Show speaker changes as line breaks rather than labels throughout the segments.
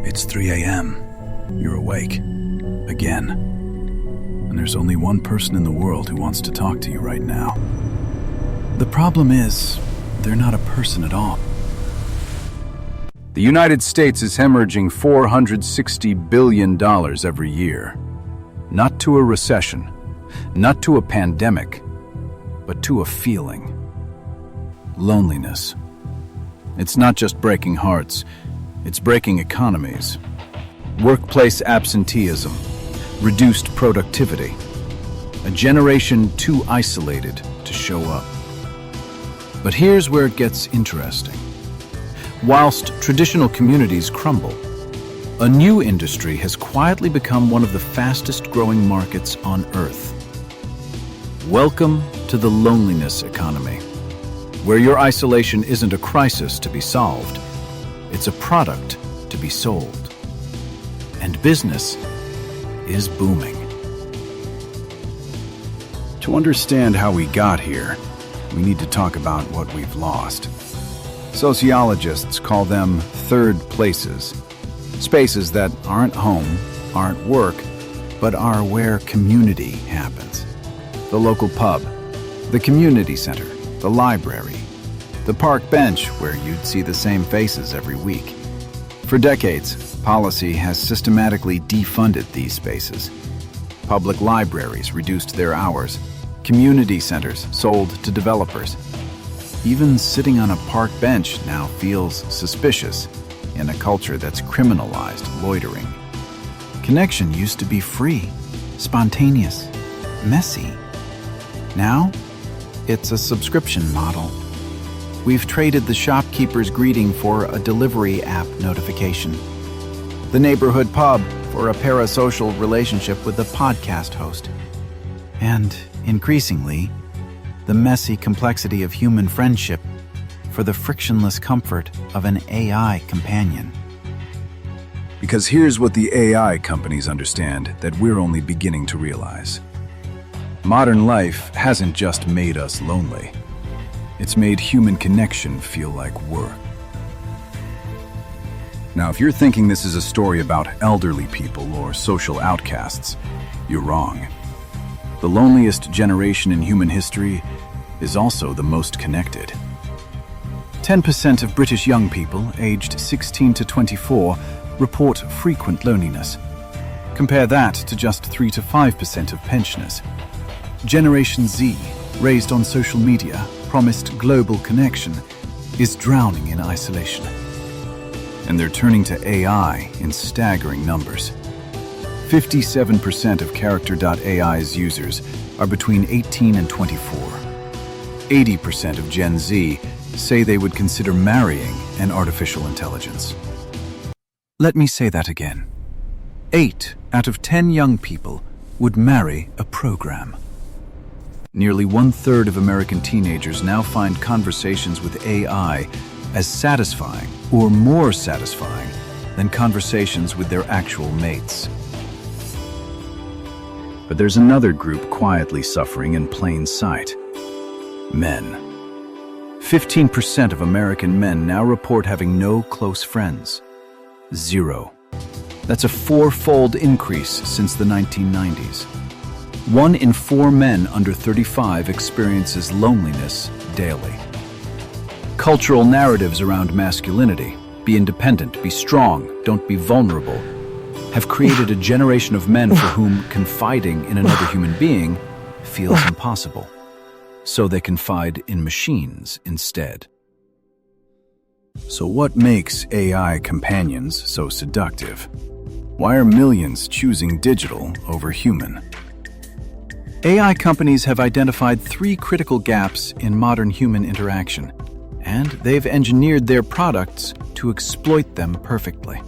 It's 3 a.m. You're awake. Again. And there's only one person in the world who wants to talk to you right now. The problem is, they're not a person at all.
The United States is hemorrhaging $460 billion every year. Not to a recession, not to a pandemic, but to a feeling. Loneliness. It's not just breaking hearts, it's breaking economies. Workplace absenteeism, reduced productivity, a generation too isolated to show up. But here's where it gets interesting. Whilst traditional communities crumble, a new industry has quietly become one of the fastest growing markets on Earth. Welcome to the loneliness economy, where your isolation isn't a crisis to be solved, it's a product to be sold. And business is booming.
To understand how we got here, we need to talk about what we've lost. Sociologists call them third places. Spaces that aren't home, aren't work, but are where community happens. The local pub, the community center, the library, the park bench where you'd see the same faces every week. For decades, policy has systematically defunded these spaces. Public libraries reduced their hours. Community centers sold to developers. Even sitting on a park bench now feels suspicious in a culture that's criminalized loitering. Connection used to be free, spontaneous, messy. Now, it's a subscription model. We've traded the shopkeeper's greeting for a delivery app notification. The neighborhood pub for a parasocial relationship with a podcast host. And, increasingly, the messy complexity of human friendship for the frictionless comfort of an AI companion.
Because here's what the AI companies understand that we're only beginning to realize. Modern life hasn't just made us lonely. It's made human connection feel like work. Now, if you're thinking this is a story about elderly people or social outcasts, you're wrong. The loneliest generation in human history is also the most connected. 10% of British young people aged 16 to 24 report frequent loneliness. Compare that to just 3 to 5% of pensioners. Generation Z, raised on social media, promised global connection, is drowning in isolation. And they're turning to AI in staggering numbers. 57% of Character.AI's users are between 18 and 24. 80% of Gen Z say they would consider marrying an artificial intelligence. Let me say that again. 8 out of 10 young people would marry a program. Nearly 1/3 of American teenagers now find conversations with AI as satisfying or more satisfying than conversations with their actual mates. But there's another group quietly suffering in plain sight. Men. 15% of American men now report having no close friends. 0. That's a 4-fold increase since the 1990s. 1 in 4 men under 35 experiences loneliness daily. Cultural narratives around masculinity, be independent, be strong, don't be vulnerable, have created a generation of men for whom confiding in another human being feels impossible. So they confide in machines instead. So what makes AI companions so seductive? Why are millions choosing digital over human? AI companies have identified 3 critical gaps in modern human interaction, and they've engineered their products to exploit them perfectly.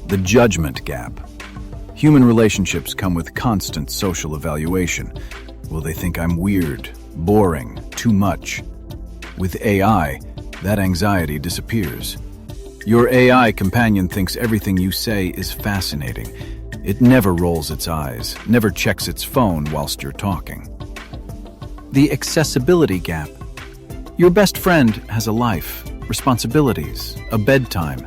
The judgment gap. Human relationships come with constant social evaluation. Will they think I'm weird, boring, too much? With AI, that anxiety disappears. Your AI companion thinks everything you say is fascinating. It never rolls its eyes, never checks its phone whilst you're talking. The accessibility gap. Your best friend has a life, responsibilities, a bedtime.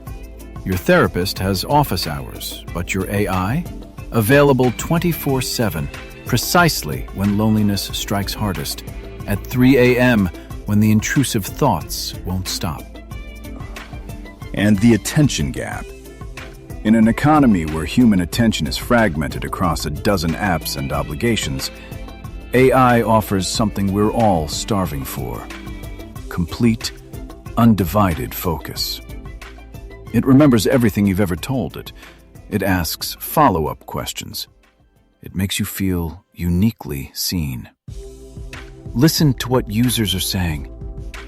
Your therapist has office hours, but your AI? Available 24/7, precisely when loneliness strikes hardest, at 3 a.m. when the intrusive thoughts won't stop.
And the attention gap. In an economy where human attention is fragmented across a dozen apps and obligations, AI offers something we're all starving for: complete, undivided focus. It remembers everything you've ever told it. It asks follow-up questions. It makes you feel uniquely seen. Listen to what users are saying.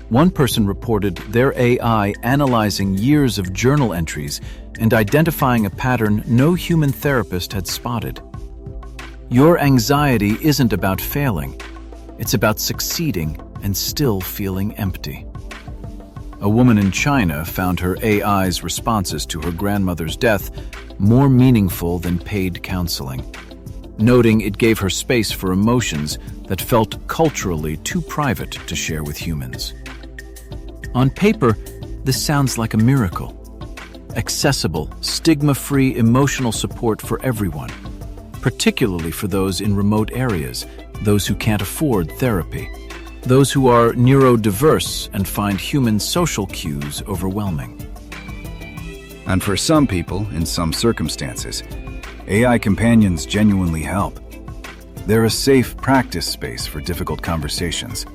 One person reported their AI analyzing years of journal entries and identifying a pattern no human therapist had spotted. Your anxiety isn't about failing. It's about succeeding and still feeling empty. A woman in China found her AI's responses to her grandmother's death more meaningful than paid counseling, noting it gave her space for emotions that felt culturally too private to share with humans. On paper, this sounds like a miracle. Accessible, stigma-free emotional support for everyone, particularly for those in remote areas, those who can't afford therapy, those who are neurodiverse and find human social cues overwhelming. And for some people, in some circumstances, AI companions genuinely help. They're a safe practice space for difficult conversations,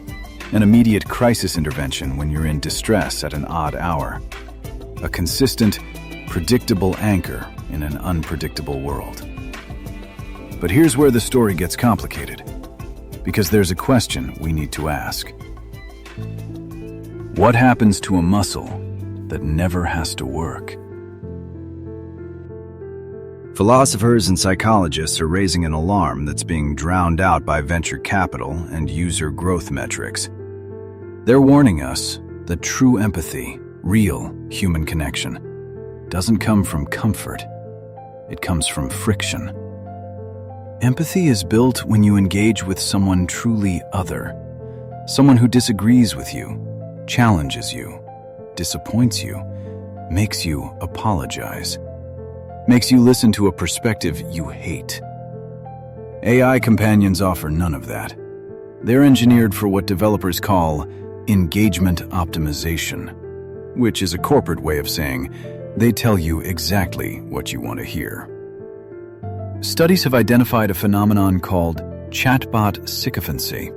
an immediate crisis intervention when you're in distress at an odd hour, a consistent, predictable anchor in an unpredictable world. But here's where the story gets complicated, because there's a question we need to ask. What happens to a muscle that never has to work? Philosophers and psychologists are raising an alarm that's being drowned out by venture capital and user growth metrics. They're warning us that true empathy, real human connection, doesn't come from comfort. It comes from friction. Empathy is built when you engage with someone truly other, someone who disagrees with you, challenges you, disappoints you, makes you apologize, makes you listen to a perspective you hate. AI companions offer none of that. They're engineered for what developers call engagement optimization, which is a corporate way of saying they tell you exactly what you want to hear. Studies have identified a phenomenon called chatbot sycophancy.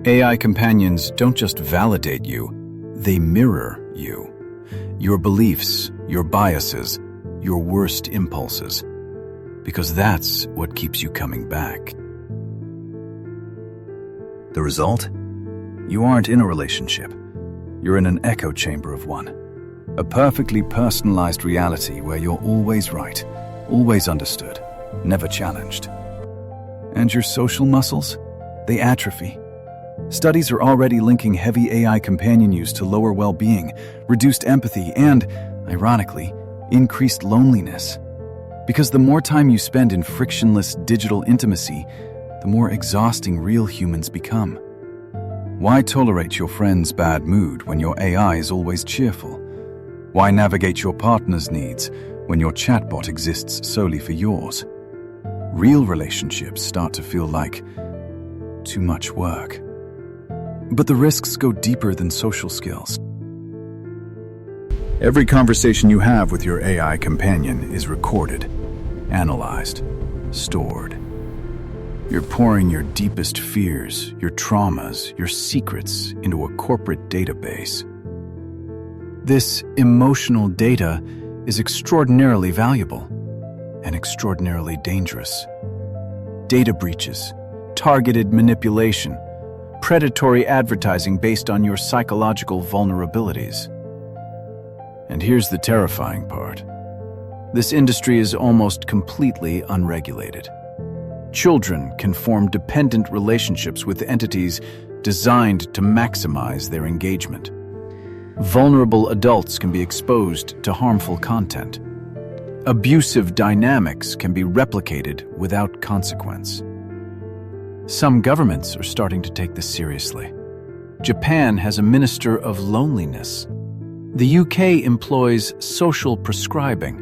AI companions don't just validate you, they mirror you. Your beliefs, your biases, your worst impulses. Because that's what keeps you coming back. The result? You aren't in a relationship. You're in an echo chamber of one. A perfectly personalized reality where you're always right, always understood, never challenged. And your social muscles? They atrophy. Studies are already linking heavy AI companion use to lower well-being, reduced empathy, and, ironically, increased loneliness. Because the more time you spend in frictionless digital intimacy, the more exhausting real humans become. Why tolerate your friend's bad mood when your AI is always cheerful? Why navigate your partner's needs when your chatbot exists solely for yours? Real relationships start to feel like too much work. But the risks go deeper than social skills. Every conversation you have with your AI companion is recorded, analyzed, stored. You're pouring your deepest fears, your traumas, your secrets into a corporate database. This emotional data is extraordinarily valuable and extraordinarily dangerous. Data breaches, targeted manipulation, predatory advertising based on your psychological vulnerabilities. And here's the terrifying part. This industry is almost completely unregulated. Children can form dependent relationships with entities designed to maximize their engagement. Vulnerable adults can be exposed to harmful content. Abusive dynamics can be replicated without consequence. Some governments are starting to take this seriously. Japan has a minister of loneliness.
The UK employs social prescribing,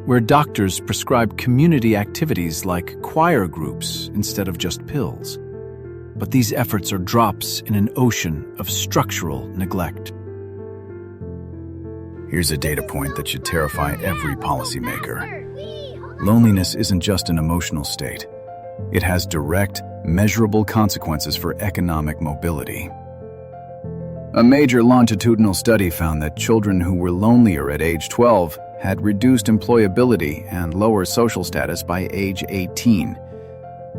where doctors prescribe community activities like choir groups instead of just pills. But these efforts are drops in an ocean of structural neglect.
Here's a data point that should terrify every policymaker. Loneliness isn't just an emotional state. It has direct, measurable consequences for economic mobility. A major longitudinal study found that children who were lonelier at age 12 had reduced employability and lower social status by age 18.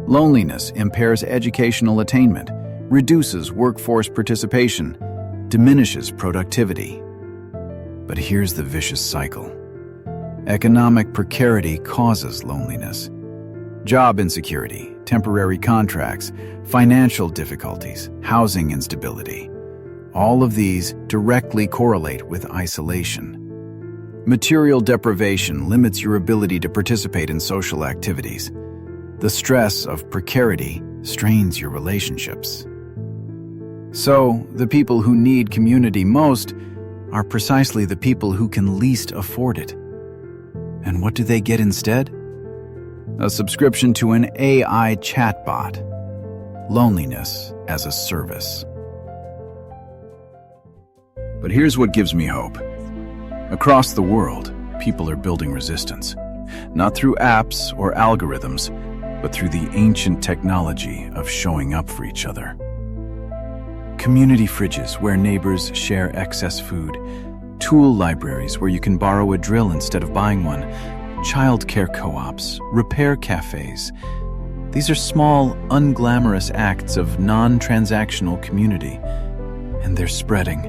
Loneliness impairs educational attainment, reduces workforce participation, diminishes productivity. But here's the vicious cycle. Economic precarity causes loneliness. Job insecurity, temporary contracts, financial difficulties, housing instability. All of these directly correlate with isolation. Material deprivation limits your ability to participate in social activities. The stress of precarity strains your relationships. So, the people who need community most are precisely the people who can least afford it. And what do they get instead? A subscription to an AI chatbot. Loneliness as a service. But here's what gives me hope. Across the world, people are building resistance. Not through apps or algorithms, but through the ancient technology of showing up for each other. Community fridges where neighbors share excess food. Tool libraries where you can borrow a drill instead of buying one. Childcare co-ops, repair cafes. These are small, unglamorous acts of non-transactional community, and they're spreading.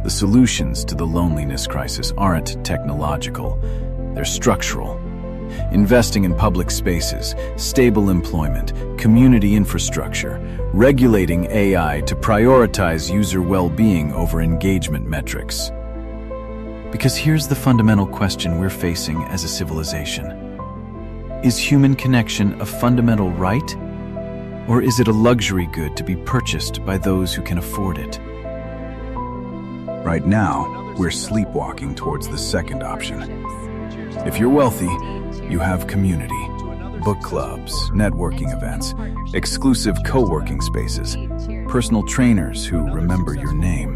The solutions to the loneliness crisis aren't technological, they're structural. Investing in public spaces, stable employment, community infrastructure, regulating AI to prioritize user well-being over engagement metrics. Because here's the fundamental question we're facing as a civilization. Is human connection a fundamental right? Or is it a luxury good to be purchased by those who can afford it? Right now, we're sleepwalking towards the second option. If you're wealthy, you have community, book clubs, networking events, exclusive co-working spaces, personal trainers who remember your name.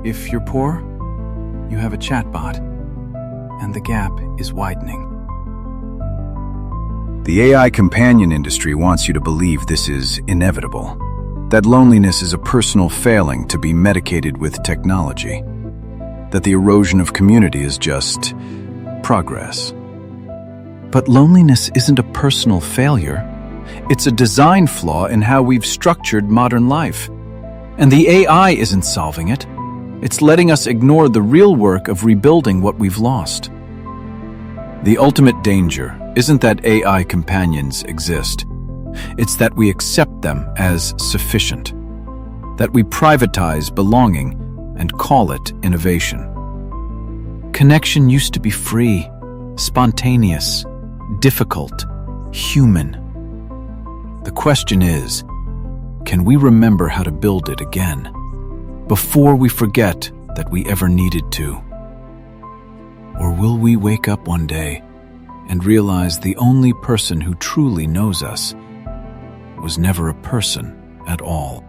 If you're poor, you have a chatbot, and the gap is widening. The AI companion industry wants you to believe this is inevitable, that loneliness is a personal failing to be medicated with technology, that the erosion of community is just progress.
But loneliness isn't a personal failure. It's a design flaw in how we've structured modern life. And the AI isn't solving it. It's letting us ignore the real work of rebuilding what we've lost. The ultimate danger isn't that AI companions exist. It's that we accept them as sufficient, that we privatize belonging and call it innovation. Connection used to be free, spontaneous, difficult, human. The question is, can we remember how to build it again, before we forget that we ever needed to? Or will we wake up one day and realize the only person who truly knows us was never a person at all?